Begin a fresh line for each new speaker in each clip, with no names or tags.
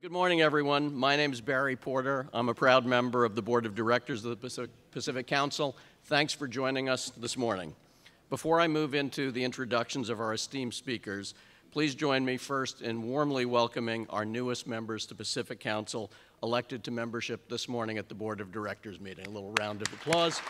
Good morning, everyone. My name is Barry Porter. I'm a proud member of the Board of Directors of the Pacific Council. Thanks for joining us this morning. Before I move into the introductions of our esteemed speakers, please join me first in warmly welcoming our newest members to Pacific Council, elected to membership this morning at the Board of Directors meeting. A little round of applause.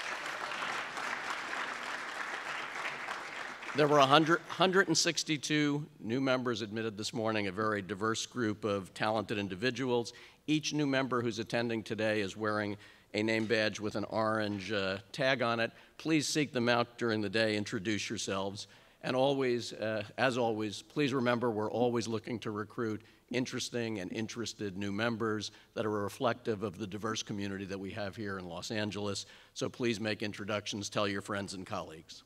There were 162 new members admitted this morning, a very diverse group of talented individuals. Each new member who's attending today is wearing a name badge with an orange tag on it. Please seek them out during the day, introduce yourselves. And always, as always, please remember we're always looking to recruit interesting and interested new members that are reflective of the diverse community that we have here in Los Angeles. So please make introductions, tell your friends and colleagues.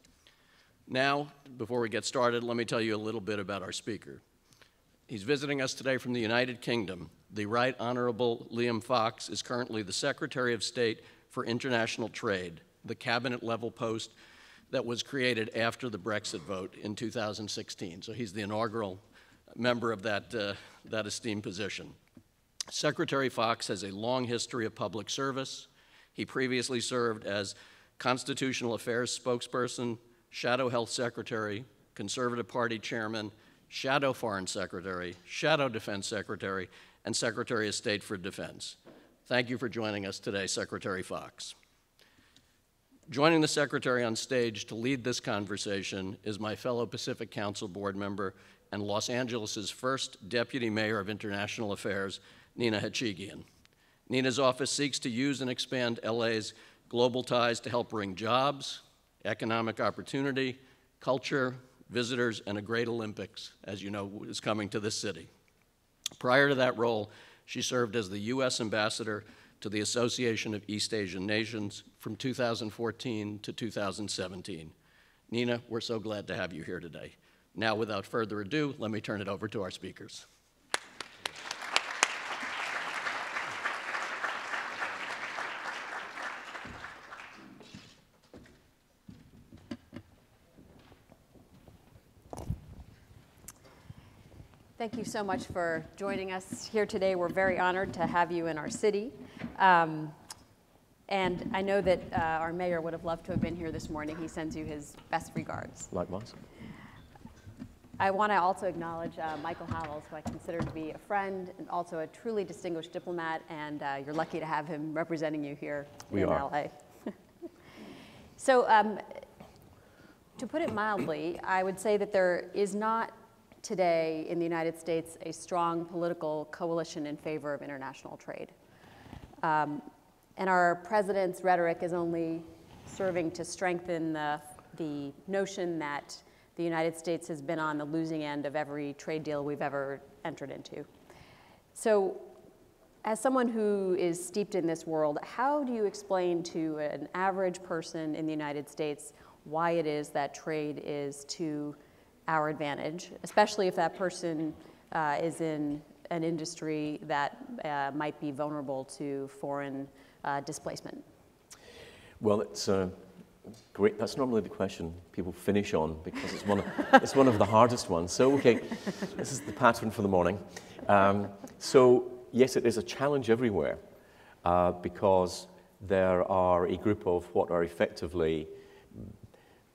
Now, before we get started, let me tell you a little bit about our speaker. He's visiting us today from the United Kingdom. The Right Honorable Liam Fox is currently the Secretary of State for International Trade, the cabinet-level post that was created after the Brexit vote in 2016. So he's the inaugural member of that esteemed position. Secretary Fox has a long history of public service. He previously served as Constitutional Affairs spokesperson, Shadow Health Secretary, Conservative Party Chairman, Shadow Foreign Secretary, Shadow Defense Secretary, and Secretary of State for Defense. Thank you for joining us today, Secretary Fox. Joining the Secretary on stage to lead this conversation is my fellow Pacific Council board member and Los Angeles' first Deputy Mayor of International Affairs, Nina Hachigian. Nina's office seeks to use and expand LA's global ties to help bring jobs, economic opportunity, culture, visitors, and a great Olympics, as you know, is coming to this city. Prior to that role, she served as the U.S. Ambassador to the Association of East Asian Nations from 2014 to 2017. Nina, we're so glad to have you here today. Now, without further ado, let me turn it over to our speakers.
Thank you so much for joining us here today. We're very honored to have you in our city. And I know that our mayor would have loved to have been here this morning. He sends you his best regards.
Likewise.
I want to also acknowledge Michael Howells, who I consider to be a friend and also a truly distinguished diplomat, and you're lucky to have him representing you here in LA. So to put it mildly, I would say that there is not today in the United States a strong political coalition in favor of international trade. And our president's rhetoric is only serving to strengthen the notion that the United States has been on the losing end of every trade deal we've ever entered into. So as someone who is steeped in this world, how do you explain to an average person in the United States why it is that trade is to our advantage, especially if that person is in an industry that might be vulnerable to foreign displacement?
Well, it's great. That's normally the question people finish on because it's one of the hardest ones. So, okay, this is the pattern for the morning. So, yes, it is a challenge everywhere because there are a group of what are effectively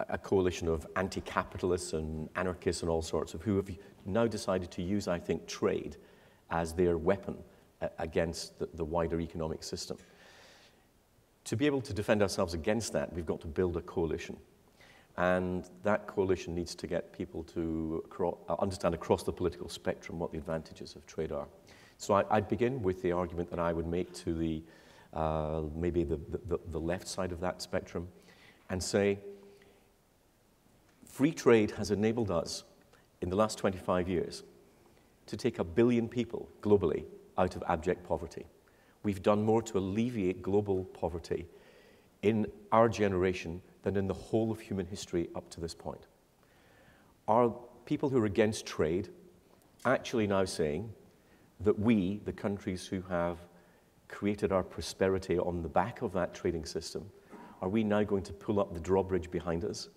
a coalition of anti-capitalists and anarchists and all sorts of who have now decided to use, I think, trade as their weapon against the wider economic system. To be able to defend ourselves against that, we've got to build a coalition. And that coalition needs to get people to understand across the political spectrum what the advantages of trade are. So I'd begin with the argument that I would make to the maybe the left side of that spectrum and say, free trade has enabled us in the last 25 years to take 1 billion people globally out of abject poverty. We've done more to alleviate global poverty in our generation than in the whole of human history up to this point. Are people who are against trade actually now saying that we, the countries who have created our prosperity on the back of that trading system, are we now going to pull up the drawbridge behind us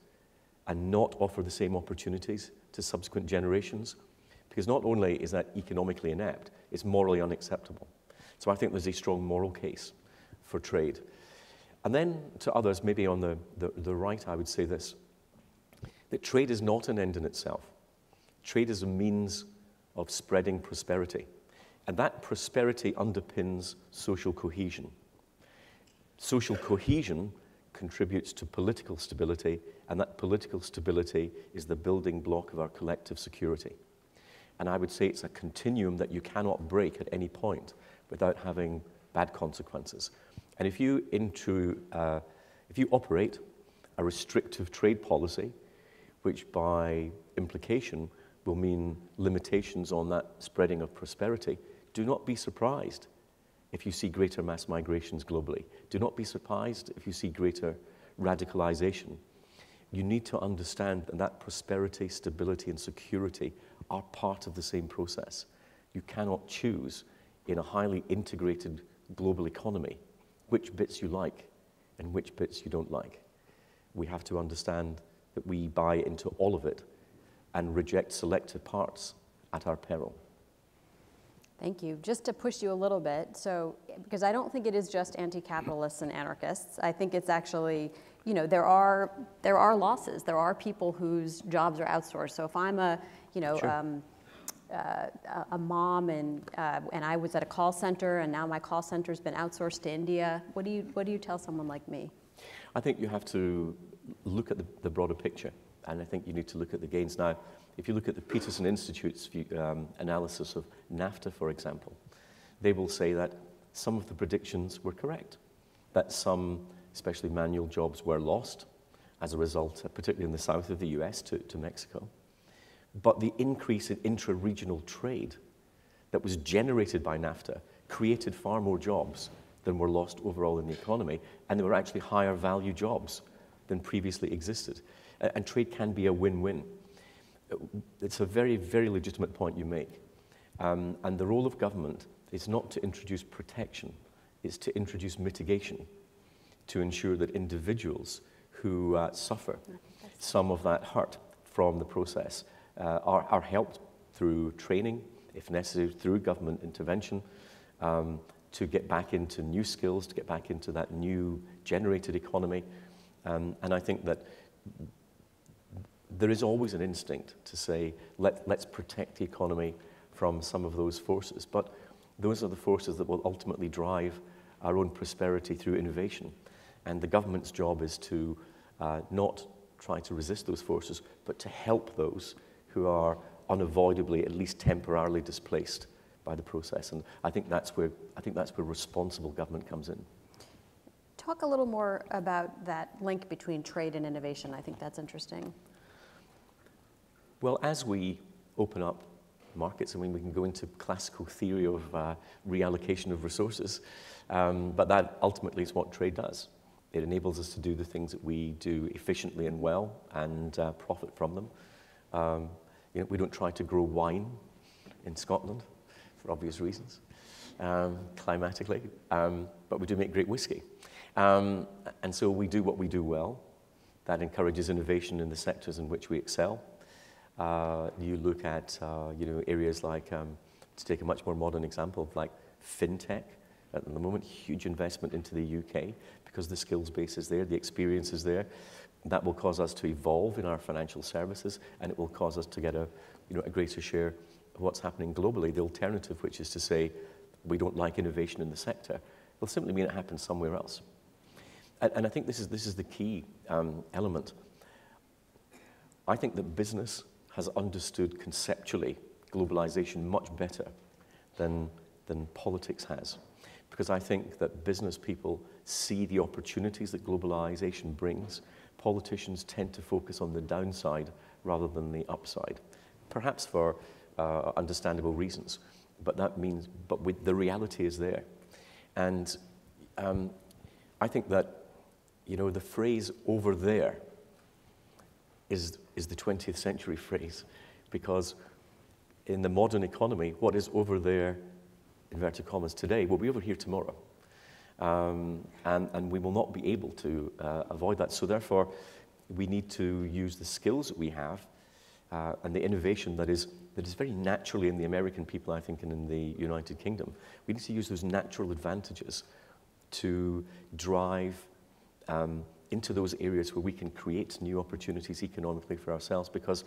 and not offer the same opportunities to subsequent generations? Because not only is that economically inept, it's morally unacceptable. So I think there's a strong moral case for trade. And then to others, maybe on the right, I would say this, that trade is not an end in itself. Trade is a means of spreading prosperity. And that prosperity underpins social cohesion. Social cohesion contributes to political stability, and that political stability is the building block of our collective security. And I would say it's a continuum that you cannot break at any point without having bad consequences. And if you operate a restrictive trade policy, which by implication will mean limitations on that spreading of prosperity, do not be surprised if you see greater mass migrations globally. Do not be surprised if you see greater radicalization. You need to understand that prosperity, stability, and security are part of the same process. You cannot choose in a highly integrated global economy which bits you like and which bits you don't like. We have to understand that we buy into all of it and reject selected parts at our peril.
Thank you. Just to push you a little bit, so, because I don't think it is just anti-capitalists and anarchists. I think it's actually, you know, there are losses. There are people whose jobs are outsourced. So if I'm a, you know,
Sure.
A mom and I was at a call center and now my call center's been outsourced to India, what do you tell someone like me?
I think you have to look at the broader picture, and I think you need to look at the gains. Now, if you look at the Peterson Institute's analysis of NAFTA, for example, they will say that some of the predictions were correct, that some, especially manual jobs, were lost as a result, particularly in the south of the US to Mexico. But the increase in intra-regional trade that was generated by NAFTA created far more jobs than were lost overall in the economy, and they were actually higher value jobs than previously existed. And trade can be a win-win. It's a very, very legitimate point you make. And the role of government is not to introduce protection, it's to introduce mitigation, to ensure that individuals who suffer some of that hurt from the process are helped through training, if necessary, through government intervention, to get back into new skills, to get back into that new generated economy. And I think that there is always an instinct to say, let's protect the economy from some of those forces. But those are the forces that will ultimately drive our own prosperity through innovation. And the government's job is to not try to resist those forces, but to help those who are unavoidably, at least temporarily, displaced by the process. And I think that's where responsible government comes in.
Talk a little more about that link between trade and innovation. I think that's interesting.
Well, as we open up markets, I mean, we can go into classical theory of reallocation of resources, but that ultimately is what trade does. It enables us to do the things that we do efficiently and well and profit from them. You know, we don't try to grow wine in Scotland for obvious reasons, climatically, but we do make great whiskey. And so we do what we do well. That encourages innovation in the sectors in which we excel. You look at areas like, to take a much more modern example, like fintech. At the moment, huge investment into the UK because the skills base is there, the experience is there. That will cause us to evolve in our financial services, and it will cause us to get a greater share of what's happening globally. The alternative, which is to say we don't like innovation in the sector, will simply mean it happens somewhere else. And I think this is the key element. I think that business has understood conceptually globalization much better than politics has. Because I think that business people see the opportunities that globalization brings. Politicians tend to focus on the downside rather than the upside, perhaps for understandable reasons. But the reality is there. And I think that, the phrase "over there" is the 20th century phrase, because in the modern economy, what is over there, inverted commas, today will be over here tomorrow. And we will not be able to avoid that. So therefore, we need to use the skills that we have and the innovation that is very naturally in the American people, I think, and in the United Kingdom. We need to use those natural advantages to drive into those areas where we can create new opportunities economically for ourselves, because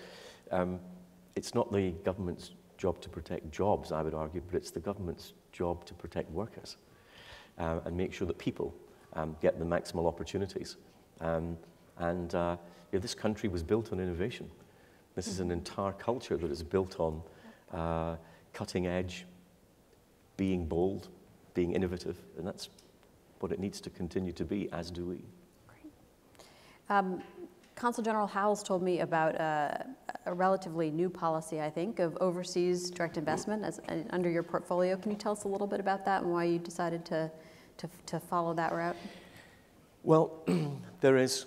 it's not the government's job to protect jobs, I would argue, but it's the government's job to protect workers and make sure that people get the maximal opportunities. This country was built on innovation. This is an entire culture that is built on cutting edge, being bold, being innovative, and that's what it needs to continue to be, as do we.
Great. Consul General Howells told me about a relatively new policy, I think, of overseas direct investment under your portfolio. Can you tell us a little bit about that and why you decided to follow that route?
Well, there is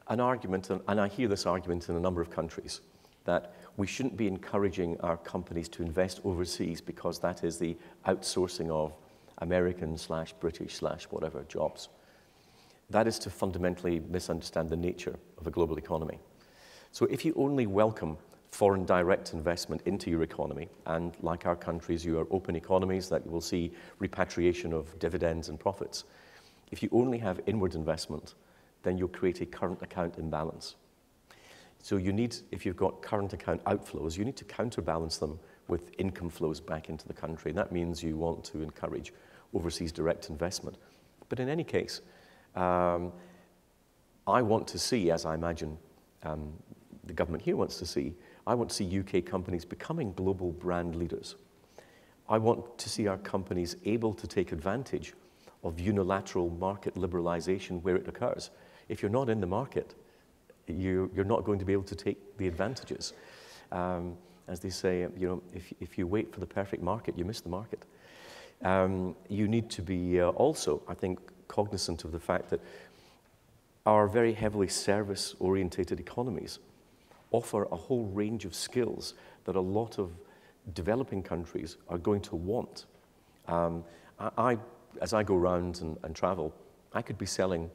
an argument, and I hear this argument in a number of countries, that we shouldn't be encouraging our companies to invest overseas because that is the outsourcing of American/British/whatever jobs. That is to fundamentally misunderstand the nature of a global economy. So if you only welcome foreign direct investment into your economy, and like our countries, you are open economies that will see repatriation of dividends and profits. If you only have inward investment, then you'll create a current account imbalance. So you need, if you've got current account outflows, you need to counterbalance them with income flows back into the country. That means you want to encourage overseas direct investment. But in any case, I want to see, as I imagine the government here wants to see, I want to see UK companies becoming global brand leaders. I want to see our companies able to take advantage of unilateral market liberalization where it occurs. If you're not in the market, you're not going to be able to take the advantages. As they say, if you wait for the perfect market, you miss the market. You need to be also, I think, cognizant of the fact that our very heavily service-orientated economies offer a whole range of skills that a lot of developing countries are going to want. As I go around and travel, I could be selling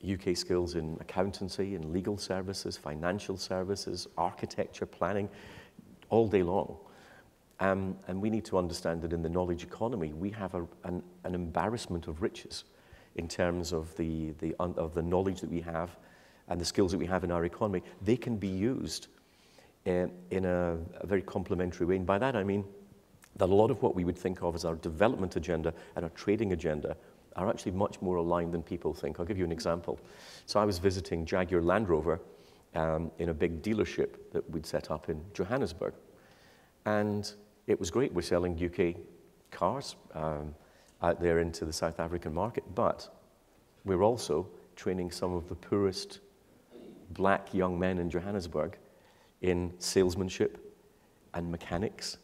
UK skills in accountancy, in legal services, financial services, architecture, planning, all day long. And we need to understand that in the knowledge economy, we have an embarrassment of riches in terms of the knowledge that we have and the skills that we have in our economy. They can be used in a very complementary way. And by that I mean that a lot of what we would think of as our development agenda and our trading agenda are actually much more aligned than people think. I'll give you an example. So I was visiting Jaguar Land Rover in a big dealership that we'd set up in Johannesburg. And it was great. We're selling UK cars out there into the South African market, but we're also training some of the poorest black young men in Johannesburg in salesmanship and mechanics.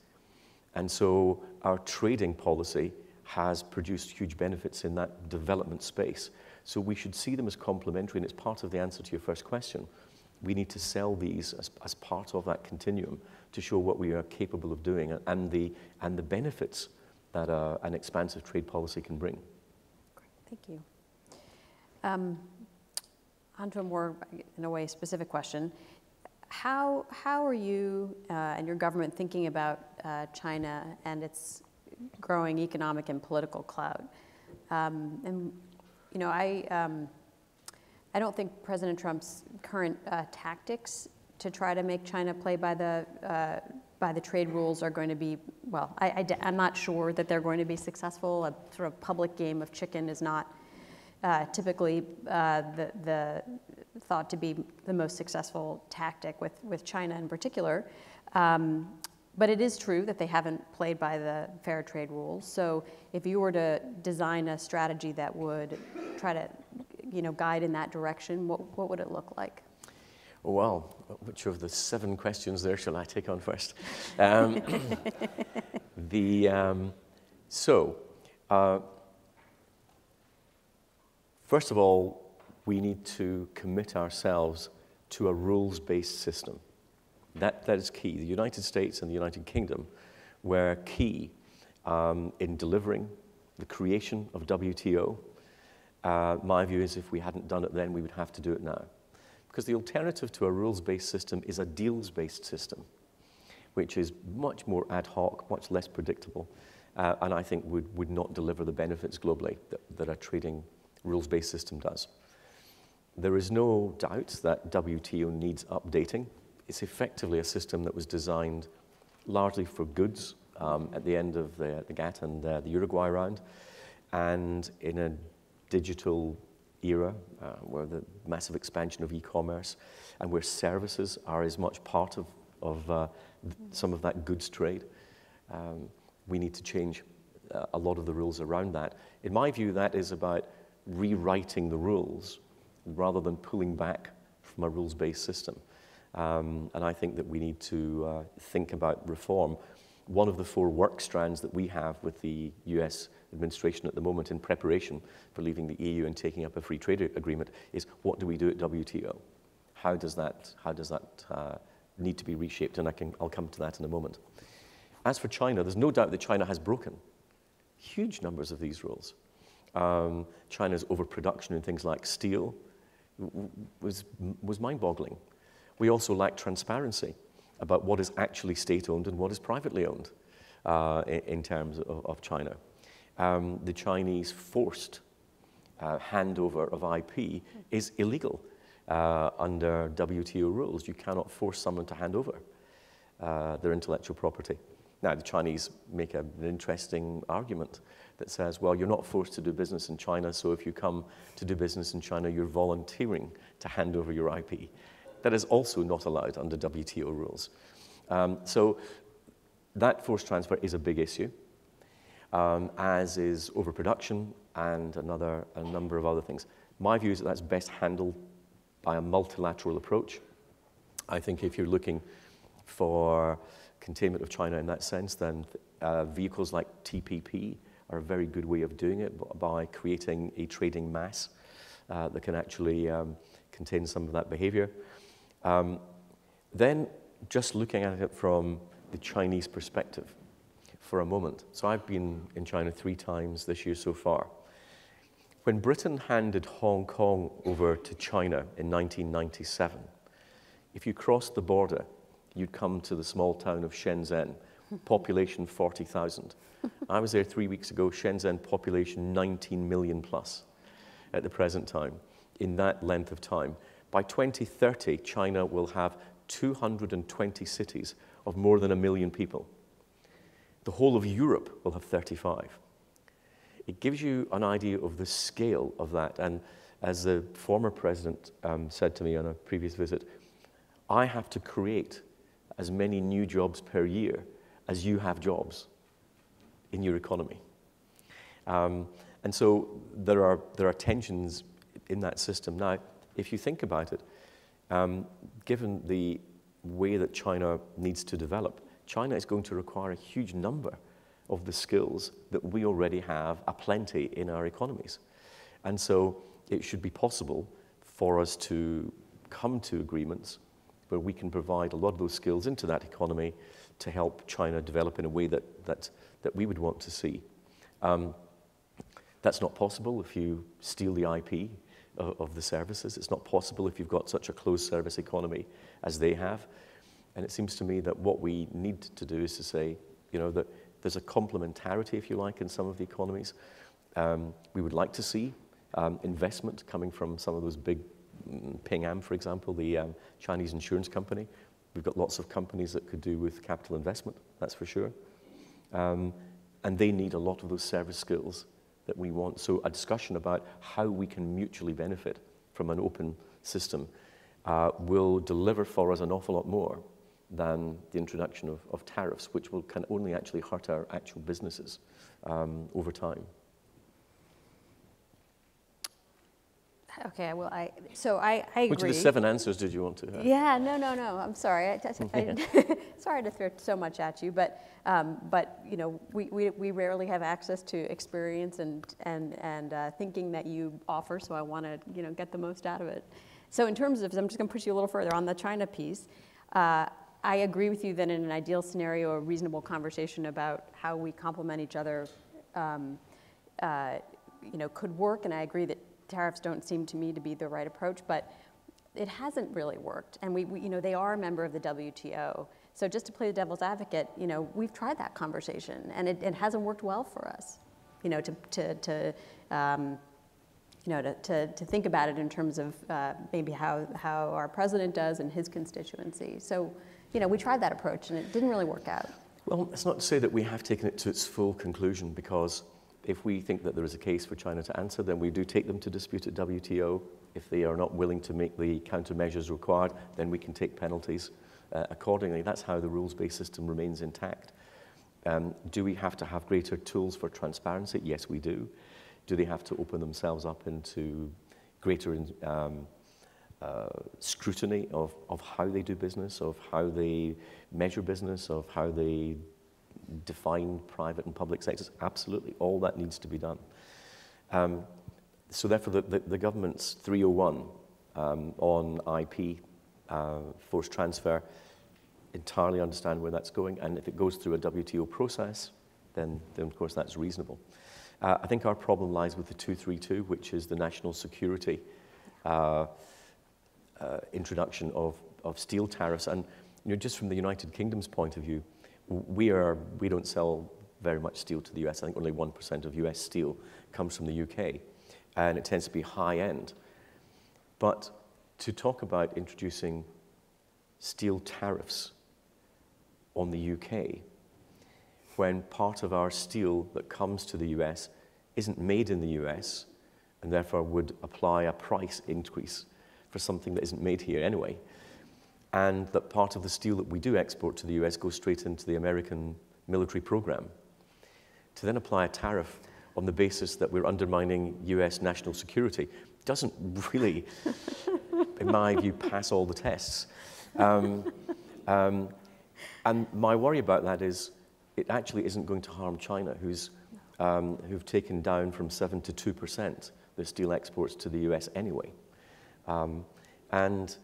And so our trading policy has produced huge benefits in that development space. So we should see them as complementary, and it's part of the answer to your first question. We need to sell these as part of that continuum to show what we are capable of doing and the benefits that an expansive trade policy can bring.
Great, thank you. On to a more, in a way, specific question. How are you and your government thinking about China and its growing economic and political clout? And you know, I don't think President Trump's current tactics to try to make China play by the trade rules are going to be, well, I'm not sure that they're going to be successful. A sort of public game of chicken is not typically the thought to be the most successful tactic with China in particular. But it is true that they haven't played by the fair trade rules. So if you were to design a strategy that would try to, guide in that direction, what would it look like?
Well, which of the 7 questions there shall I take on first? First of all, we need to commit ourselves to a rules-based system. That is key. The United States and the United Kingdom were key in delivering the creation of WTO. My view is if we hadn't done it then, we would have to do it now. Because the alternative to a rules-based system is a deals-based system, which is much more ad hoc, much less predictable, and I think would not deliver the benefits globally that a trading rules-based system does. There is no doubt that WTO needs updating. It's effectively a system that was designed largely for goods at the end of the GATT and the Uruguay round, and in a digital era where the massive expansion of e-commerce and where services are as much part of some of that goods trade, we need to change a lot of the rules around that. In my view, that is about rewriting the rules rather than pulling back from a rules-based system. And I think that we need to think about reform. One of the 4 work strands that we have with the US administration at the moment in preparation for leaving the EU and taking up a free trade agreement is, what do we do at WTO? How does that need to be reshaped? And I'll come to that in a moment. As for China, there's no doubt that China has broken huge numbers of these rules. China's overproduction in things like steel was mind-boggling. We also lack transparency about what is actually state-owned and what is privately owned in terms of China. The Chinese forced handover of IP is illegal under WTO rules. You cannot force someone to hand over their intellectual property. Now, the Chinese make an interesting argument that says, well, you're not forced to do business in China, so if you come to do business in China, you're volunteering to hand over your IP. That is also not allowed under WTO rules. So that forced transfer is a big issue, as is overproduction and a number of other things. My view is that that's best handled by a multilateral approach. I think if you're looking for containment of China in that sense, then vehicles like TPP are a very good way of doing it by creating a trading mass that can actually contain some of that behavior. Then just looking at it from the Chinese perspective for a moment. So I've been in China 3 times this year so far. When Britain handed Hong Kong over to China in 1997, if you crossed the border, you'd come to the small town of Shenzhen, population 40,000. I was there 3 weeks ago, Shenzhen population 19 million plus at the present time. In that length of time, by 2030, China will have 220 cities of more than 1 million people. The whole of Europe will have 35. It gives you an idea of the scale of that. And as the former president said to me on a previous visit, I have to create as many new jobs per year as you have jobs in your economy. And so there are tensions in that system. Now, if you think about it, given the way that China needs to develop, China is going to require a huge number of the skills that we already have aplenty in our economies. And so it should be possible for us to come to agreements where we can provide a lot of those skills into that economy to help China develop in a way that we would want to see. That's not possible if you steal the IP of the services. It's not possible if you've got such a closed service economy as they have. And it seems to me that what we need to do is to say, you know, that there's a complementarity, if you like, in some of the economies. We would like to see investment coming from some of those big, Ping An, for example, the Chinese insurance company. We've got lots of companies that could do with capital investment, that's for sure. And they need a lot of those service skills that we want. So a discussion about how we can mutually benefit from an open system will deliver for us an awful lot more than the introduction of tariffs, which can only actually hurt our actual businesses over time.
Okay, well, I agree.
Which of the 7 answers did you want to have?
Yeah, no, I'm sorry. Sorry to throw so much at you, but you know, we rarely have access to experience and thinking that you offer. So I want to, you know, get the most out of it. So in terms of, I'm just going to push you a little further on the China piece. I agree with you that in an ideal scenario, a reasonable conversation about how we complement each other, you know, could work. And I agree that tariffs don't seem to me to be the right approach, but it hasn't really worked. And you know, they are a member of the WTO. So just to play the devil's advocate, you know, we've tried that conversation, and it hasn't worked well for us. You know, to think about it in terms of maybe how our president does and his constituency. So, you know, we tried that approach, and it didn't really work out.
Well, it's not to say that we have taken it to its full conclusion, because if we think that there is a case for China to answer, then we do take them to dispute at WTO. If they are not willing to make the countermeasures required, then we can take penalties accordingly. That's how the rules-based system remains intact. Do we have to have greater tools for transparency? Yes, we do. Do they have to open themselves up into greater scrutiny of how they do business, of how they measure business, of how they define private and public sectors? Absolutely. All that needs to be done. So therefore, the government's 301 on IP, forced transfer, entirely understand where that's going. And if it goes through a WTO process, then of course that's reasonable. I think our problem lies with the 232, which is the national security introduction of steel tariffs. And you know, just from the United Kingdom's point of view, we don't sell very much steel to the US. I think only 1% of US steel comes from the UK, and it tends to be high end. But to talk about introducing steel tariffs on the UK, when part of our steel that comes to the US isn't made in the US, and therefore would apply a price increase for something that isn't made here anyway, and that part of the steel that we do export to the US goes straight into the American military program, to then apply a tariff on the basis that we're undermining US national security doesn't really, in my view, pass all the tests. And my worry about that is it actually isn't going to harm China, who've taken down from 7% to 2% their steel exports to the US anyway. And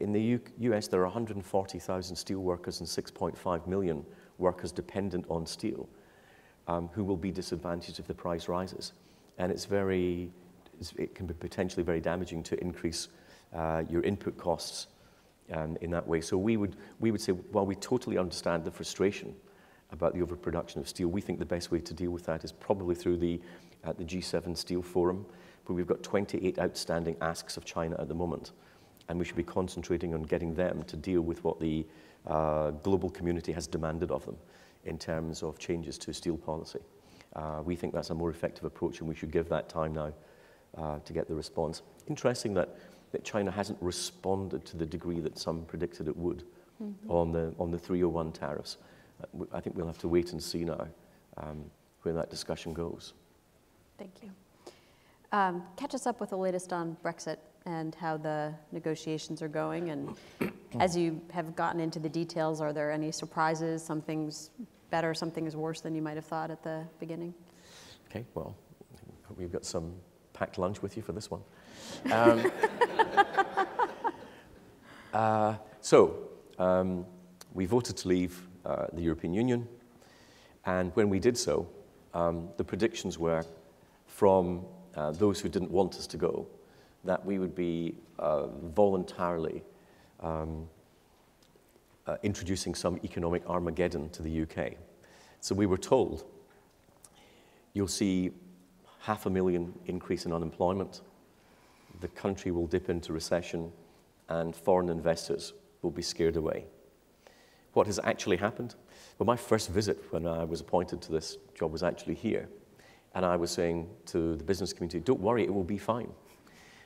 in the US, there are 140,000 steel workers and 6.5 million workers dependent on steel, who will be disadvantaged if the price rises. And it can be potentially very damaging to increase your input costs in that way. So we would say, while we totally understand the frustration about the overproduction of steel, we think the best way to deal with that is probably through the G7 Steel Forum, where we've got 28 outstanding asks of China at the moment. And we should be concentrating on getting them to deal with what the global community has demanded of them in terms of changes to steel policy. We think that's a more effective approach, and we should give that time now to get the response. Interesting that China hasn't responded to the degree that some predicted it would on the 301 tariffs. I think we'll have to wait and see now where that discussion goes.
Thank you. Catch us up with the latest on Brexit and how the negotiations are going. And as you have gotten into the details, are there any surprises? Something's better, something's worse than you might have thought at the beginning?
Okay, well, we've got some packed lunch with you for this one. We voted to leave the European Union, and when we did so, the predictions were from those who didn't want us to go, that we would be voluntarily introducing some economic Armageddon to the UK. So we were told, you'll see 500,000 increase in unemployment, the country will dip into recession, and foreign investors will be scared away. What has actually happened? Well, my first visit when I was appointed to this job was actually here. And I was saying to the business community, don't worry, it will be fine.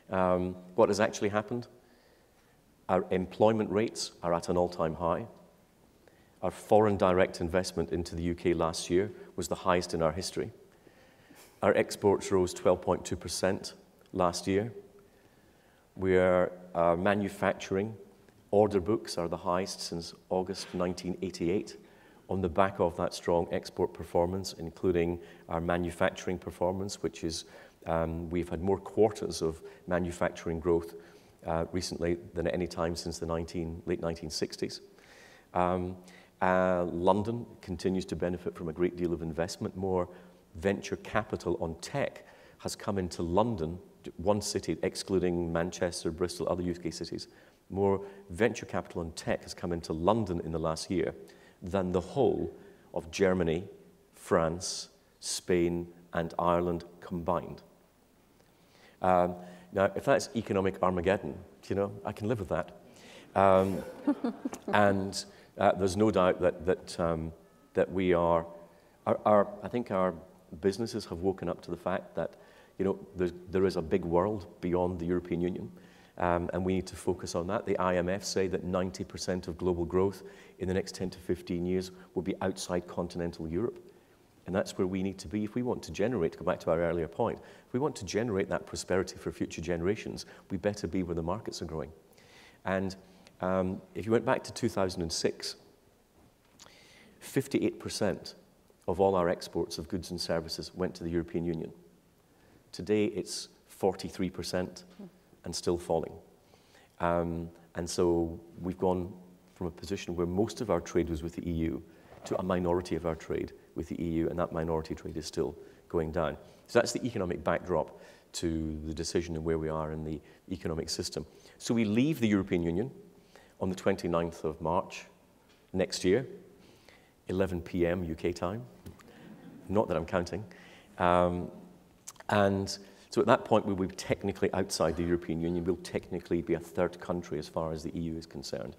What has actually happened? Our employment rates are at an all-time high. Our foreign direct investment into the UK last year was the highest in our history. Our exports rose 12.2% last year. Our manufacturing order books are the highest since August 1988, on the back of that strong export performance, including our manufacturing performance, which is, we've had more quarters of manufacturing growth recently than at any time since the late 1960s. London continues to benefit from a great deal of investment. More venture capital on tech has come into London one city, excluding Manchester, Bristol, other UK cities, more venture capital and tech has come into London in the last year than the whole of Germany, France, Spain, and Ireland combined. Now, if that's economic Armageddon, I can live with that. And there's no doubt that we are, I think our businesses have woken up to the fact that, there is a big world beyond the European Union, and we need to focus on that. The IMF say that 90% of global growth in the next 10 to 15 years will be outside continental Europe. And that's where we need to be if we want to generate, to go back to our earlier point, if we want to generate that prosperity for future generations, we better be where the markets are growing. And if you went back to 2006, 58% of all our exports of goods and services went to the European Union. Today, it's 43% and still falling. And so we've gone from a position where most of our trade was with the EU to a minority of our trade with the EU, and that minority trade is still going down. So that's the economic backdrop to the decision and where we are in the economic system. So we leave the European Union on the 29th of March next year, 11 p.m. UK time. Not that I'm counting. And so at that point, we will be technically outside the European Union. We'll technically be a third country as far as the EU is concerned.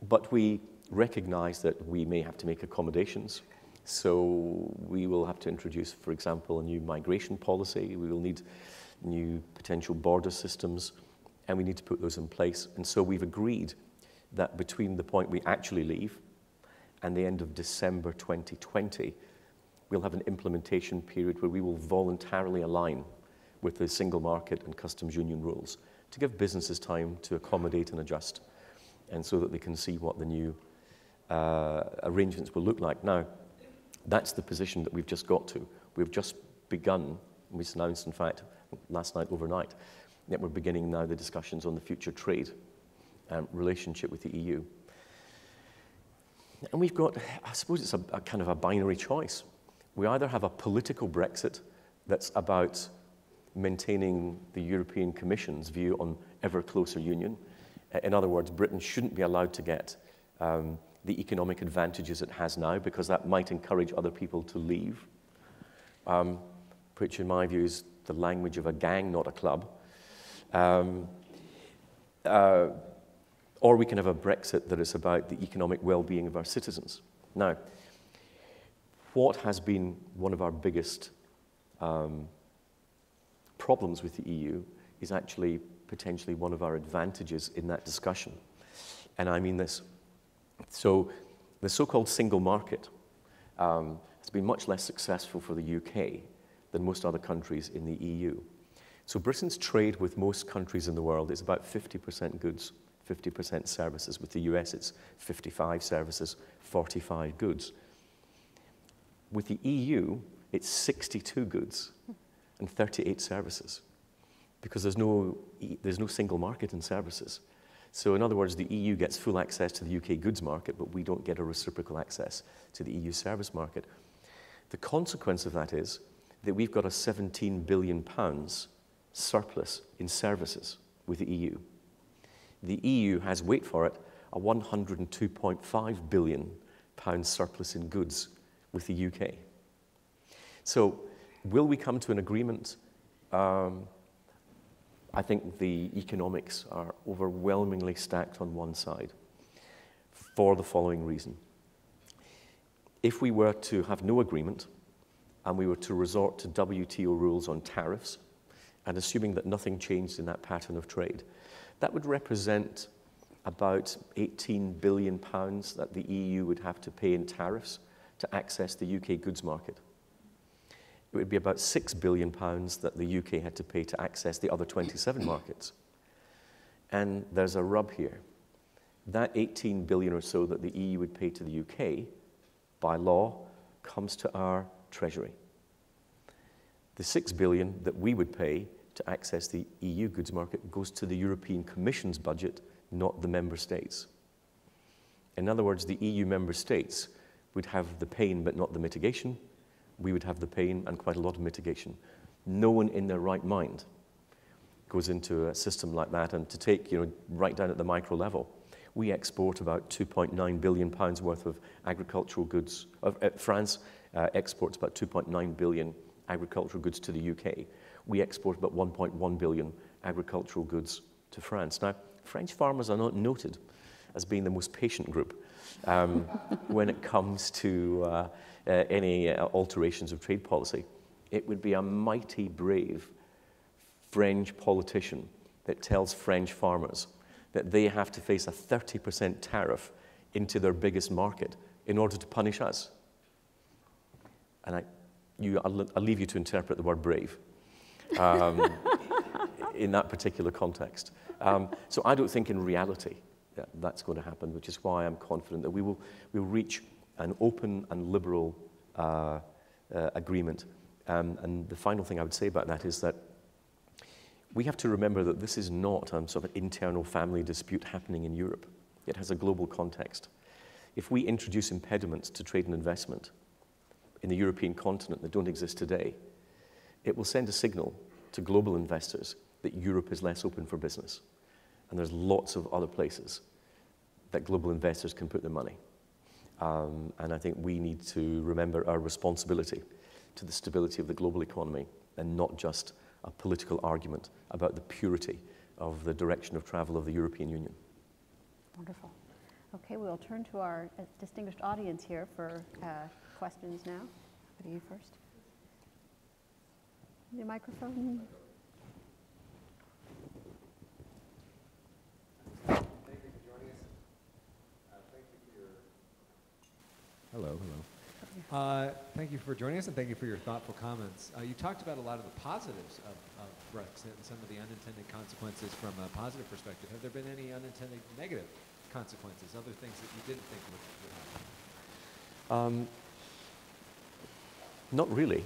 But we recognize that we may have to make accommodations. So we will have to introduce, for example, a new migration policy. We will need new potential border systems, and we need to put those in place. And so we've agreed that between the point we actually leave and the end of December 2020, we'll have an implementation period where we will voluntarily align with the single market and customs union rules to give businesses time to accommodate and adjust, and so that they can see what the new arrangements will look like. Now, that's the position that we've just got to. We've just begun, we announced, in fact, last night, overnight, that we're beginning now the discussions on the future trade relationship with the EU. And we've got, I suppose it's a kind of a binary choice. We either have a political Brexit that's about maintaining the European Commission's view on ever closer union. In other words, Britain shouldn't be allowed to get the economic advantages it has now, because that might encourage other people to leave, which in my view is the language of a gang, not a club. Or we can have a Brexit that is about the economic well-being of our citizens. Now, what has been one of our biggest problems with the EU is actually potentially one of our advantages in that discussion. And I mean this. So the so-called single market has been much less successful for the UK than most other countries in the EU. So Britain's trade with most countries in the world is about 50% goods, 50% services. With the US, it's 55 services, 45 goods. With the EU, it's 62 goods and 38 services, because there's no single market in services. So in other words, the EU gets full access to the UK goods market, but we don't get a reciprocal access to the EU service market. The consequence of that is that we've got a £17 billion surplus in services with the EU. The EU has, wait for it, a £102.5 billion surplus in goods with the UK. So will we come to an agreement? I think the economics are overwhelmingly stacked on one side for the following reason. If we were to have no agreement and we were to resort to WTO rules on tariffs, and assuming that nothing changed in that pattern of trade, that would represent about £18 billion that the EU would have to pay in tariffs to access the UK goods market. It would be about £6 billion that the UK had to pay to access the other 27 markets. And there's a rub here. That 18 billion or so that the EU would pay to the UK, by law, comes to our treasury. The 6 billion that we would pay to access the EU goods market goes to the European Commission's budget, not the member states. In other words, the EU member states would have the pain but not the mitigation. We would have the pain and quite a lot of mitigation. No one in their right mind goes into a system like that. And to take, right down at the micro level, we export about £2.9 billion worth of agricultural goods. France exports about 2.9 billion agricultural goods to the UK. We export about 1.1 billion agricultural goods to France. Now, French farmers are not noted as being the most patient group when it comes to any alterations of trade policy. It would be a mighty brave French politician that tells French farmers that they have to face a 30% tariff into their biggest market in order to punish us. And I'll leave you to interpret the word brave in that particular context. So I don't think in reality that's going to happen, which is why I'm confident that we'll reach an open and liberal agreement. And the final thing I would say about that is that we have to remember that this is not sort of an internal family dispute happening in Europe. It has a global context. If we introduce impediments to trade and investment in the European continent that don't exist today, it will send a signal to global investors that Europe is less open for business. And there's lots of other places that global investors can put their money. And I think we need to remember our responsibility to the stability of the global economy and not just a political argument about the purity of the direction of travel of the European Union.
Wonderful. Okay, we'll turn to our distinguished audience here for questions now. Go to you first. Your microphone.
Thank you for joining us. Thank you for your... Hello. Thank you for joining us, and thank you for your thoughtful comments. You talked about a lot of the positives of Brexit and some of the unintended consequences from a positive perspective. Have there been any unintended negative consequences, other things that you didn't think would happen?
Not really,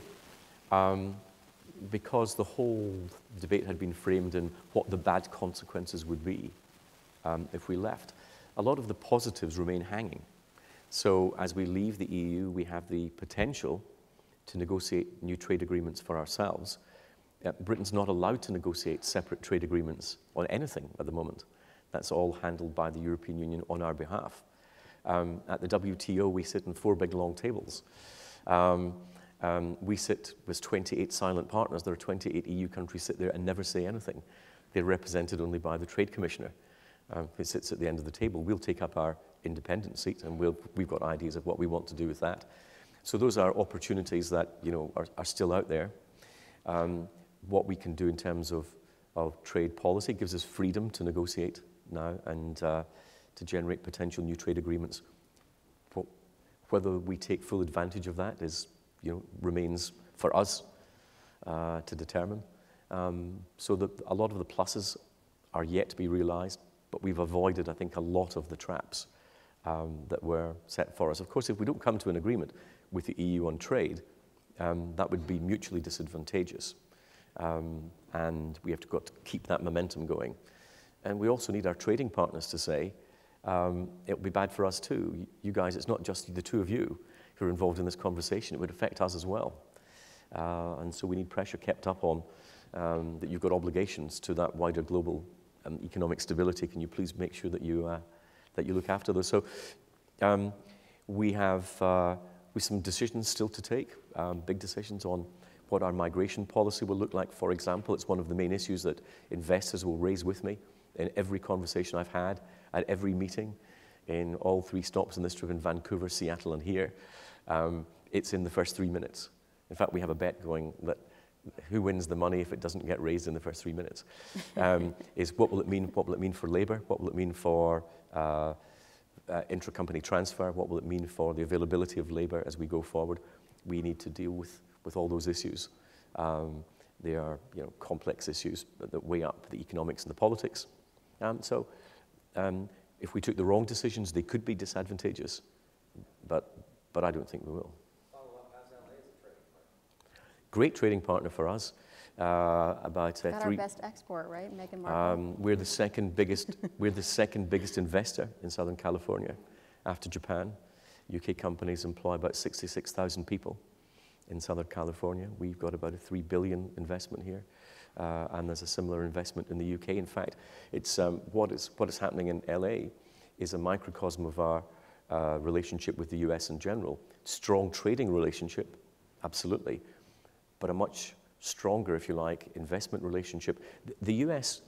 because the whole debate had been framed in what the bad consequences would be if we left. A lot of the positives remain hanging. So as we leave the EU, we have the potential to negotiate new trade agreements for ourselves. Britain's not allowed to negotiate separate trade agreements on anything at the moment. That's all handled by the European Union on our behalf. At the WTO, we sit in 4 big long tables. We sit with 28 silent partners. There are 28 EU countries sit there and never say anything. They're represented only by the Trade Commissioner, who sits at the end of the table. We'll take up our independent seat, and we've got ideas of what we want to do with that. So those are opportunities that are still out there. What we can do in terms of trade policy gives us freedom to negotiate now and to generate potential new trade agreements. Whether we take full advantage of that remains for us to determine. So that a lot of the pluses are yet to be realized, but we've avoided, I think, a lot of the traps that were set for us. Of course, if we don't come to an agreement with the EU on trade, that would be mutually disadvantageous. And we have to keep that momentum going. And we also need our trading partners to say, it will be bad for us too. You guys, it's not just the two of you who are involved in this conversation. It would affect us as well. And so we need pressure kept up on that you've got obligations to that wider global economic stability. Can you please make sure that you look after those? So we have some decisions still to take, big decisions on what our migration policy will look like. For example, it's one of the main issues that investors will raise with me in every conversation I've had, at every meeting, in all 3 stops on this trip in Vancouver, Seattle, and here. It's in the first 3 minutes. In fact, we have a bet going that who wins the money if it doesn't get raised in the first 3 minutes? Is what will it mean? What will it mean for labour? What will it mean for intra-company transfer? What will it mean for the availability of labour as we go forward? We need to deal with all those issues. They are complex issues that weigh up the economics and the politics. So if we took the wrong decisions, they could be disadvantageous, but I don't think we will. Great trading partner for us. About
Got our best export, right? Meghan Markle.
We're the second biggest. We're the second biggest investor in Southern California, after Japan. UK companies employ about 66,000 people in Southern California. We've got about a $3 billion investment here. and there's a similar investment in the UK. In fact, it's what is happening in LA is a microcosm of our relationship with the US in general. Strong trading relationship, absolutely, but a much stronger, if you like, investment relationship. The US,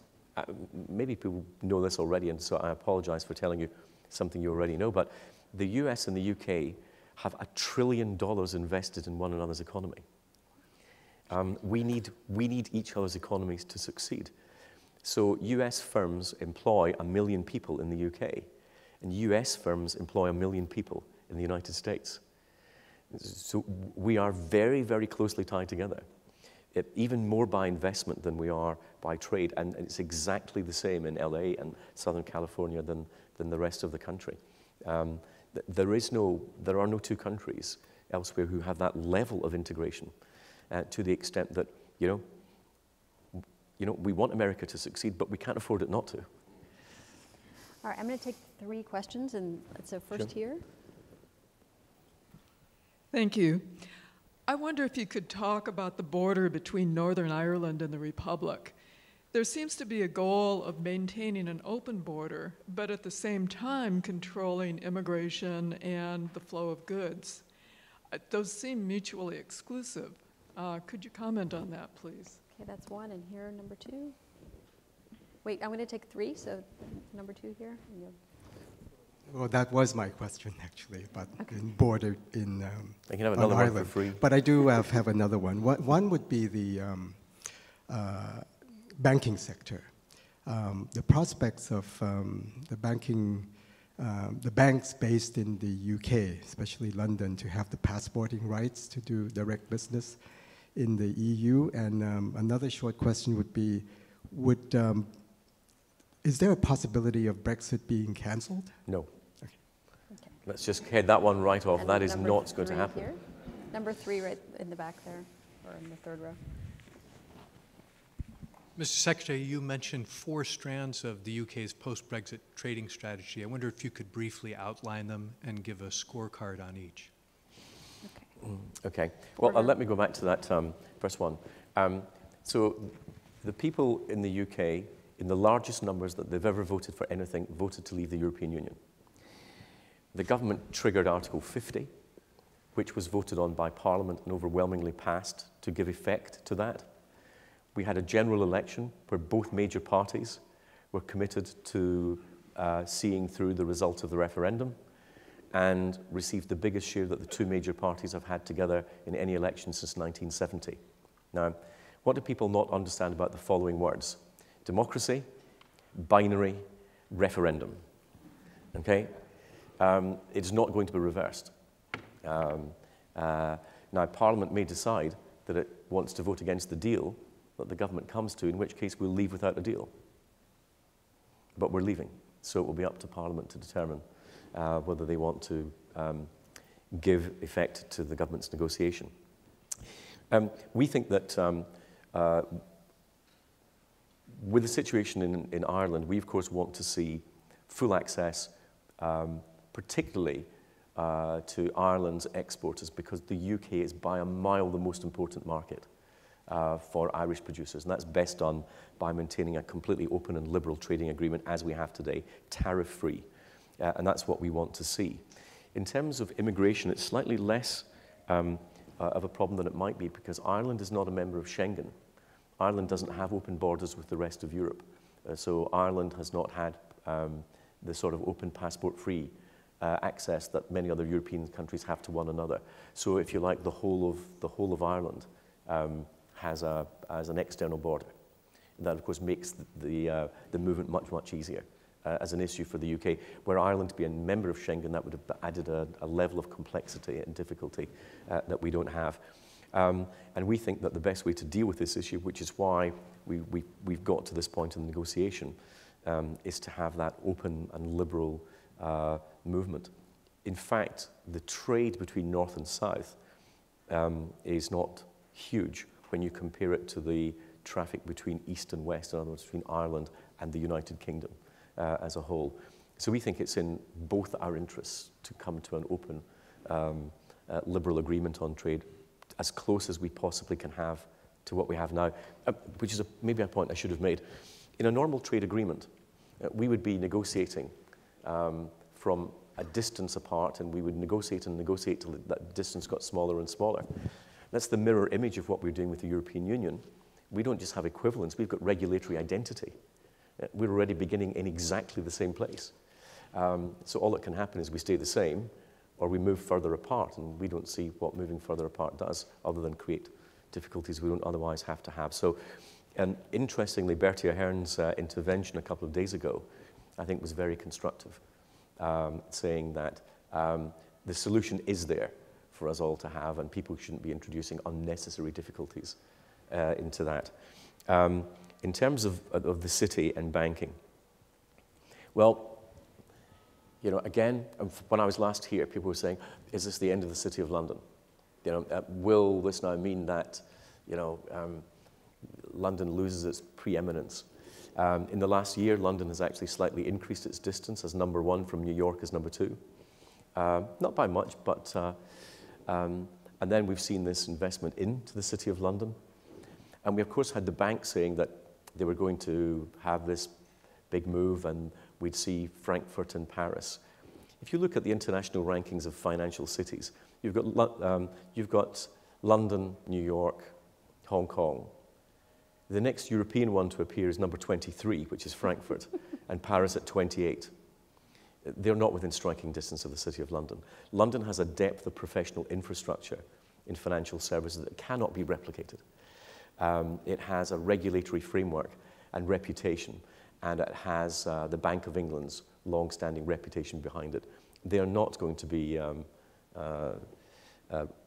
maybe people know this already, and so I apologize for telling you something you already know, but the US and the UK have $1 trillion invested in one another's economy. We need each other's economies to succeed. So US firms employ 1 million people in the UK, and US firms employ 1 million people in the United States. So we are very, very closely tied together, even more by investment than we are by trade, and it's exactly the same in LA and Southern California than the rest of the country. There are no two countries elsewhere who have that level of integration to the extent that, you know, we want America to succeed, but we can't afford it not to.
All right, I'm going to take 3 questions, and so first here.
Thank you. I wonder if you could talk about the border between Northern Ireland and the Republic. There seems to be a goal of maintaining an open border, but at the same time controlling immigration and the flow of goods. Those seem mutually exclusive. Could you comment on that, please?
Okay, that's 1, and here, number 2. Wait, I'm going to take 3, so number 2 here.
Well, that was my question, actually, about in border in
I can have another one for free.
But I do have another one. One would be the banking sector. The prospects of the banks based in the UK, especially London, to have the passporting rights to do direct business in the EU. And another short question would be, is there a possibility of Brexit being cancelled?
No.
Okay.
Okay.
Let's just head that one right off.
And
That is
number
not going to
3
happen.
Here. Number 3 right in the back there, or in the 3rd row.
Mr. Secretary, you mentioned 4 strands of the UK's post-Brexit trading strategy. I wonder if you could briefly outline them and give a scorecard on each.
Okay. Well, let me go back to that first one. So the people in the UK, in the largest numbers that they've ever voted for anything, voted to leave the European Union. The government triggered Article 50, which was voted on by Parliament and overwhelmingly passed to give effect to that. We had a general election where both major parties were committed to seeing through the result of the referendum and received the biggest share that the 2 major parties have had together in any election since 1970. Now, what do people not understand about the following words? Democracy, binary, referendum. Okay? It's not going to be reversed. Now, Parliament may decide that it wants to vote against the deal that the government comes to, in which case we'll leave without a deal. But we're leaving, so it will be up to Parliament to determine whether they want to give effect to the government's negotiation. We think that with the situation in Ireland, we of course want to see full access, particularly to Ireland's exporters, because the UK is by a mile the most important market for Irish producers, and that's best done by maintaining a completely open and liberal trading agreement as we have today, tariff-free, and that's what we want to see. In terms of immigration, it's slightly less of a problem than it might be, because Ireland is not a member of Schengen. Ireland doesn't have open borders with the rest of Europe, so Ireland has not had the sort of open passport-free access that many other European countries have to one another. So, if you like, the whole of Ireland has an external border. And that, of course, makes the movement much easier as an issue for the UK. Were Ireland to be a member of Schengen, that would have added a level of complexity and difficulty that we don't have. And we think that the best way to deal with this issue, which is why we've got to this point in the negotiation, is to have that open and liberal movement. In fact, the trade between North and South is not huge when you compare it to the traffic between East and West, in other words, between Ireland and the United Kingdom as a whole. So we think it's in both our interests to come to an open, liberal agreement on trade, as close as we possibly can have to what we have now, which is maybe a point I should have made. In a normal trade agreement, we would be negotiating from a distance apart, and we would negotiate and negotiate till that distance got smaller and smaller. That's the mirror image of what we're doing with the European Union. We don't just have equivalence, we've got regulatory identity. We're already beginning in exactly the same place. So all that can happen is we stay the same, or we move further apart, and we don't see what moving further apart does, other than create difficulties we don't otherwise have to have. So, and interestingly, Bertie Ahern's intervention a couple of days ago, I think, was very constructive, saying that the solution is there for us all to have, and people shouldn't be introducing unnecessary difficulties into that. In terms of the city and banking, well, you know, again, when I was last here, people were saying, is this the end of the City of London? You know, will this now mean that, you know, London loses its preeminence? In the last year, London has actually slightly increased its distance as number one from New York as number two. Not by much, but, and then we've seen this investment into the City of London. And we, of course, had the bank saying that they were going to have this big move and we'd see Frankfurt and Paris. If you look at the international rankings of financial cities, you've got London, New York, Hong Kong. The next European one to appear is number 23, which is Frankfurt, and Paris at 28. They're not within striking distance of the City of London. London has a depth of professional infrastructure in financial services that cannot be replicated. It has a regulatory framework and reputation, and it has the Bank of England's long-standing reputation behind it. They are not going to be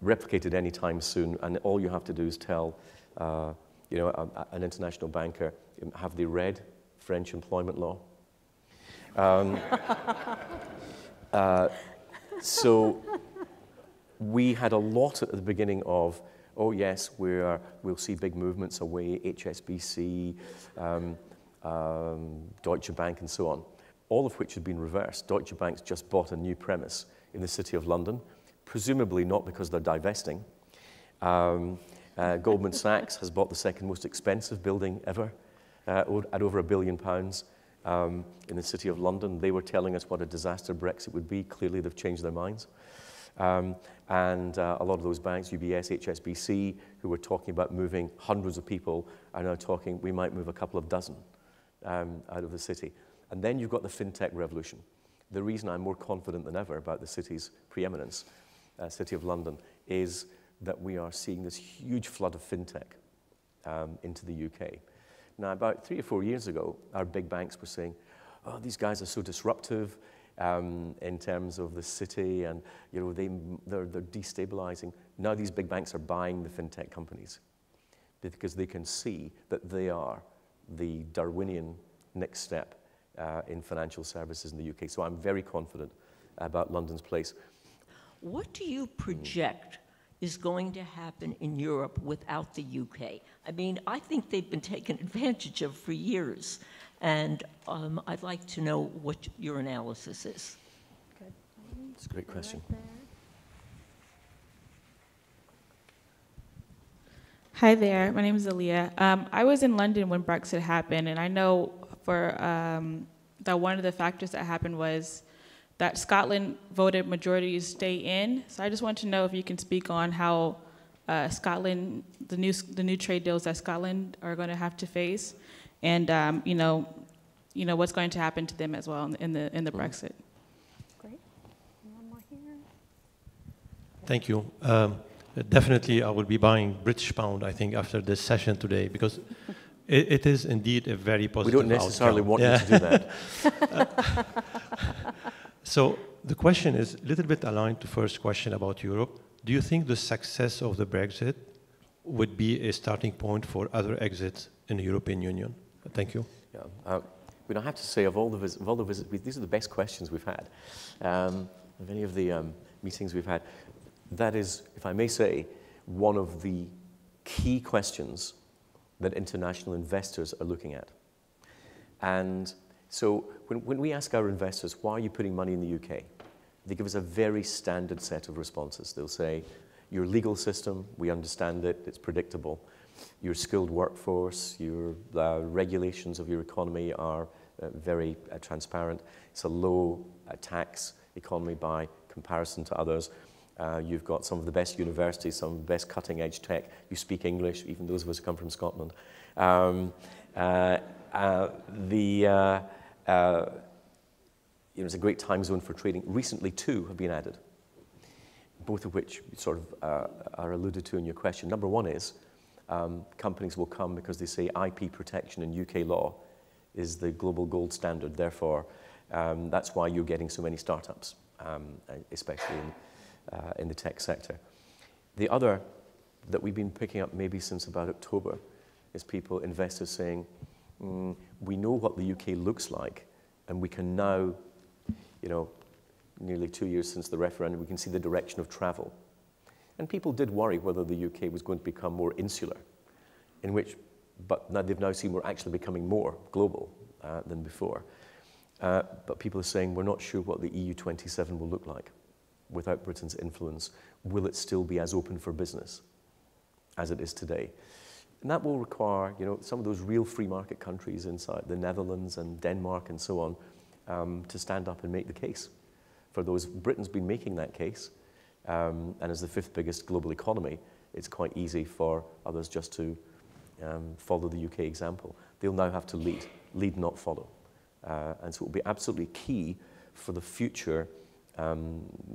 replicated anytime soon, and all you have to do is tell you know, an international banker, have they read French employment law? So we had a lot at the beginning of, oh yes, we'll see big movements away, HSBC, Deutsche Bank and so on, all of which have been reversed. Deutsche Bank's just bought a new premise in the City of London, presumably not because they're divesting. Goldman Sachs has bought the second most expensive building ever at over £1 billion in the City of London. They were telling us what a disaster Brexit would be. Clearly, they've changed their minds. And a lot of those banks, UBS, HSBC, who were talking about moving hundreds of people, are now talking, we might move a couple of dozen out of the city. And then you've got the fintech revolution. The reason I'm more confident than ever about the city's preeminence, City of London, is that we are seeing this huge flood of fintech into the UK. Now, about 3 or 4 years ago, our big banks were saying, oh, these guys are so disruptive in terms of the city, and you know, they're destabilizing. Now these big banks are buying the fintech companies because they can see that they are the Darwinian next step in financial services in the UK. So I'm very confident about London's place.
What do you project is going to happen in Europe without the UK? I mean, I think they've been taken advantage of for years, and I'd like to know what your analysis is.
Good.
That's a great question.
Right there.
Hi there, my name is Aaliyah. I was in London when Brexit happened, and I know for that one of the factors that happened was that Scotland voted majority to stay in. So I just want to know if you can speak on how Scotland, the new trade deals that Scotland are going to have to face, and you know what's going to happen to them as well in the Brexit.
Great. One more here.
Thank you. Definitely, I will be buying British pound, I think, after this session today, because it is indeed a very positive outcome.
We don't necessarily want you to do that.
So the question is a little bit aligned to first question about Europe. Do you think the success of the Brexit would be a starting point for other exits in the European Union? Thank you.
Yeah, I have to say, of all the visits, these are the best questions we've had. Of any of the meetings we've had, that is, if I may say, one of the key questions that international investors are looking at. And so when we ask our investors, why are you putting money in the UK? They give us a very standard set of responses. They'll say, your legal system, we understand it, it's predictable. your skilled workforce, your regulations of your economy are very transparent. It's a low tax economy by comparison to others. You've got some of the best universities, some of the best cutting-edge tech. You speak English, even those of us who come from Scotland. It's a great time zone for trading. Recently, 2 have been added, both of which sort of are alluded to in your question. Number one is companies will come because they say IP protection in UK law is the global gold standard. Therefore, that's why you're getting so many startups, especially in the tech sector. The other that we've been picking up maybe since about October is people, investors saying, we know what the UK looks like, and we can now, nearly 2 years since the referendum, we can see the direction of travel. And people did worry whether the UK was going to become more insular, but now they've now seen we're actually becoming more global than before. But people are saying we're not sure what the EU27 will look like without Britain's influence. Will it still be as open for business as it is today? And that will require, some of those real free market countries inside the Netherlands and Denmark and so on to stand up and make the case. For those, Britain's been making that case, and as the 5th biggest global economy, it's quite easy for others just to follow the UK example. They'll now have to lead, not follow. And so it will be absolutely key for the future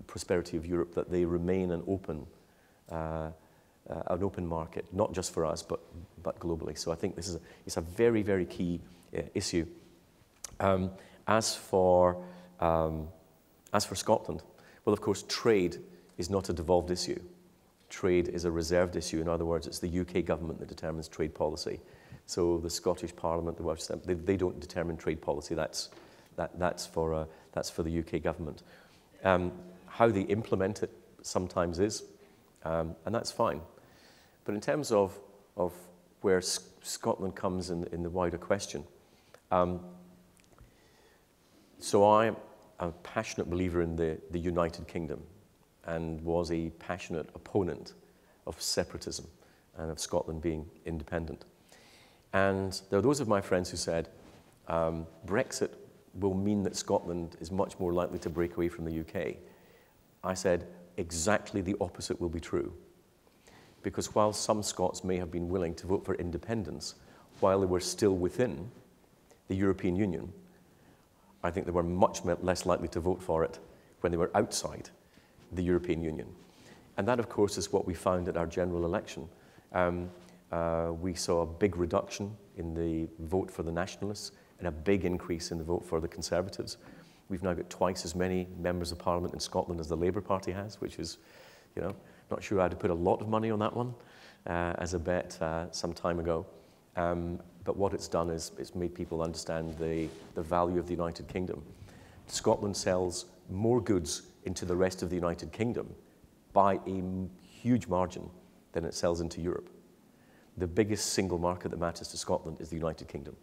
prosperity of Europe that they remain an open market, not just for us, but globally. So I think it's a very, very key issue. As for Scotland, well, of course, trade is not a devolved issue. Trade is a reserved issue. In other words, it's the UK government that determines trade policy. So the Scottish Parliament, the Welsh Assembly, they don't determine trade policy. That's for the UK government. How they implement it sometimes is, and that's fine. But in terms of where Scotland comes in the wider question, so I'm a passionate believer in the United Kingdom and was a passionate opponent of separatism and of Scotland being independent. And there are those of my friends who said, Brexit will mean that Scotland is much more likely to break away from the UK. I said, exactly the opposite will be true. Because while some Scots may have been willing to vote for independence while they were still within the European Union, I think they were much less likely to vote for it when they were outside the European Union. And that, of course, is what we found at our general election. We saw a big reduction in the vote for the Nationalists and a big increase in the vote for the Conservatives. We've now got twice as many members of Parliament in Scotland as the Labour Party has, which is, not sure I'd have put a lot of money on that one as a bet some time ago. But what it's done is it's made people understand the value of the United Kingdom. Scotland sells more goods into the rest of the United Kingdom by a huge margin than it sells into Europe. The biggest single market that matters to Scotland is the United Kingdom.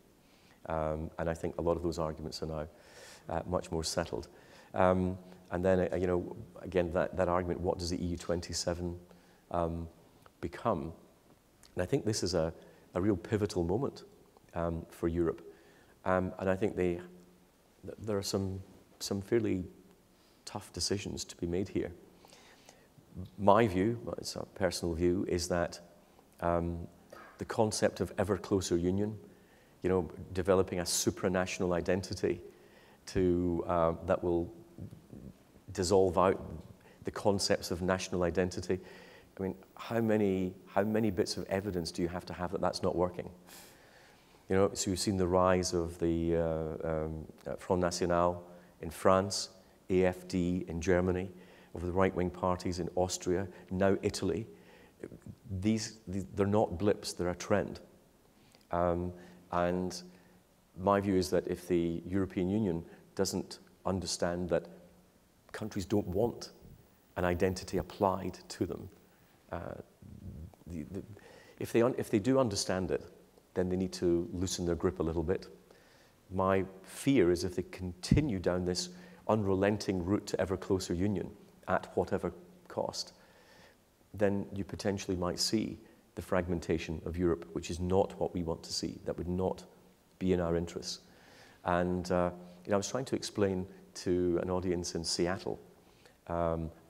And I think a lot of those arguments are now much more settled. And then, again, that argument, what does the EU27 become? And I think this is a real pivotal moment for Europe. And I think there are some fairly tough decisions to be made here. My view, it's a personal view, is that the concept of ever closer union, developing a supranational identity that will dissolve out the concepts of national identity. I mean, how many bits of evidence do you have to have that that's not working? So you've seen the rise of the Front National in France, AfD in Germany, of the right-wing parties in Austria, now Italy. They're not blips, they're a trend. And my view is that if the European Union doesn't understand that countries don't want an identity applied to them, if they do understand it, then they need to loosen their grip a little bit. My fear is if they continue down this unrelenting route to ever closer union at whatever cost, then you potentially might see the fragmentation of Europe, which is not what we want to see. That would not be in our interests. And I was trying to explain to an audience in Seattle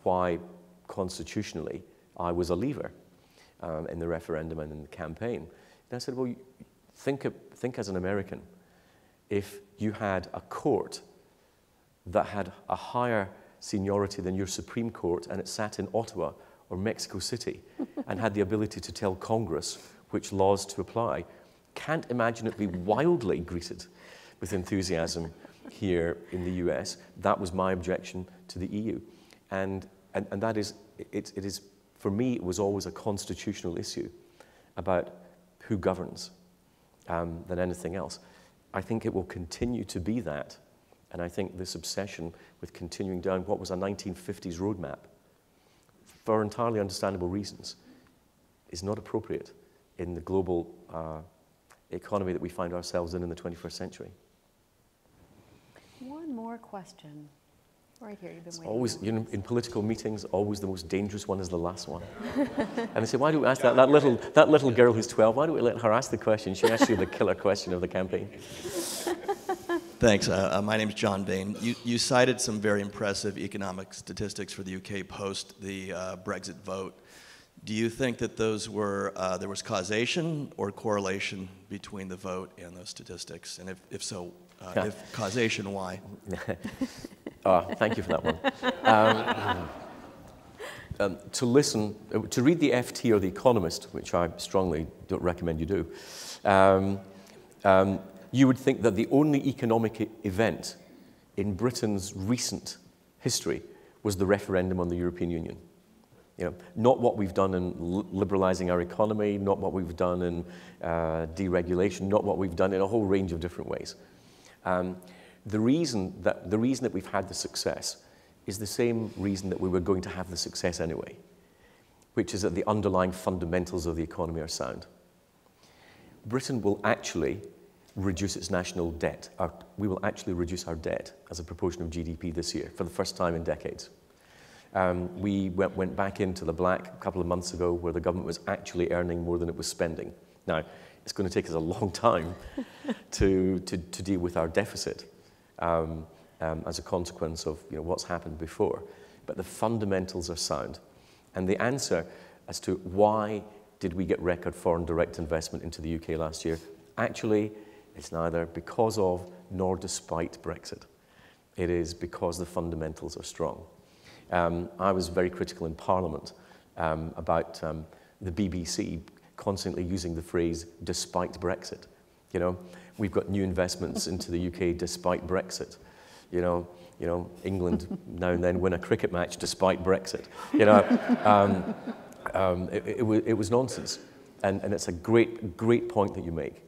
why constitutionally I was a leaver in the referendum and in the campaign. And I said, well, think as an American. If you had a court that had a higher seniority than your Supreme Court and it sat in Ottawa or Mexico City and had the ability to tell Congress which laws to apply, can't imagine it be wildly greeted with enthusiasm here in the US. That was my objection to the EU. And that is, it is, for me, it was always a constitutional issue about who governs than anything else. I think it will continue to be that. And I think this obsession with continuing down what was a 1950s roadmap, for entirely understandable reasons, is not appropriate in the global economy that we find ourselves in the 21st century.
One more question. Right here, you've been waiting.
Always, you know, in political meetings, always the most dangerous one is the last one. And they say, why don't we ask that little girl who's 12, why don't we let her ask the question? She asked you the killer question of the campaign.
Thanks. My name is John Bain. You cited some very impressive economic statistics for the UK post the Brexit vote. Do you think that those were, there was causation or correlation between the vote and those statistics? And if so, if causation, why?
Thank you for that one. To listen, to read the FT or the Economist, which I strongly don't recommend you do, you would think that the only economic event in Britain's recent history was the referendum on the European Union. You know, not what we've done in liberalizing our economy, not what we've done in deregulation, not what we've done in a whole range of different ways. The reason that we've had the success is the same reason that we were going to have the success anyway, which is that the underlying fundamentals of the economy are sound. Britain will actually reduce its national debt. We will actually reduce our debt as a proportion of GDP this year for the first time in decades. We went back into the black a couple of months ago where the government was actually earning more than it was spending. Now, it's going to take us a long time to deal with our deficit as a consequence of what's happened before. But the fundamentals are sound. And the answer as to why did we get record foreign direct investment into the UK last year, actually, it's neither because of nor despite Brexit. It is because the fundamentals are strong. I was very critical in Parliament about the BBC constantly using the phrase despite Brexit. You know, we've got new investments into the UK despite Brexit. You know, England now and then win a cricket match despite Brexit. You know, it was nonsense, and it's a great point that you make,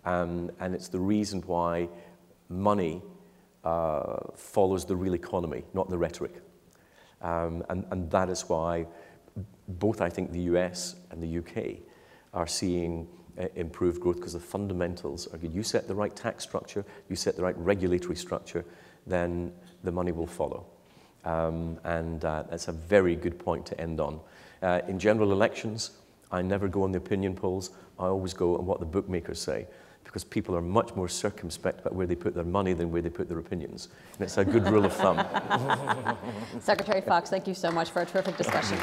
and it's the reason why money follows the real economy, not the rhetoric, and that is why both I think the US and the UK are seeing improved growth because the fundamentals are good. You set the right tax structure, you set the right regulatory structure, then the money will follow. And that's a very good point to end on. In general elections, I never go on the opinion polls. I always go on what the bookmakers say, because people are much more circumspect about where they put their money than where they put their opinions. And it's a good rule of thumb.
Secretary Fox, thank you so much for a terrific discussion.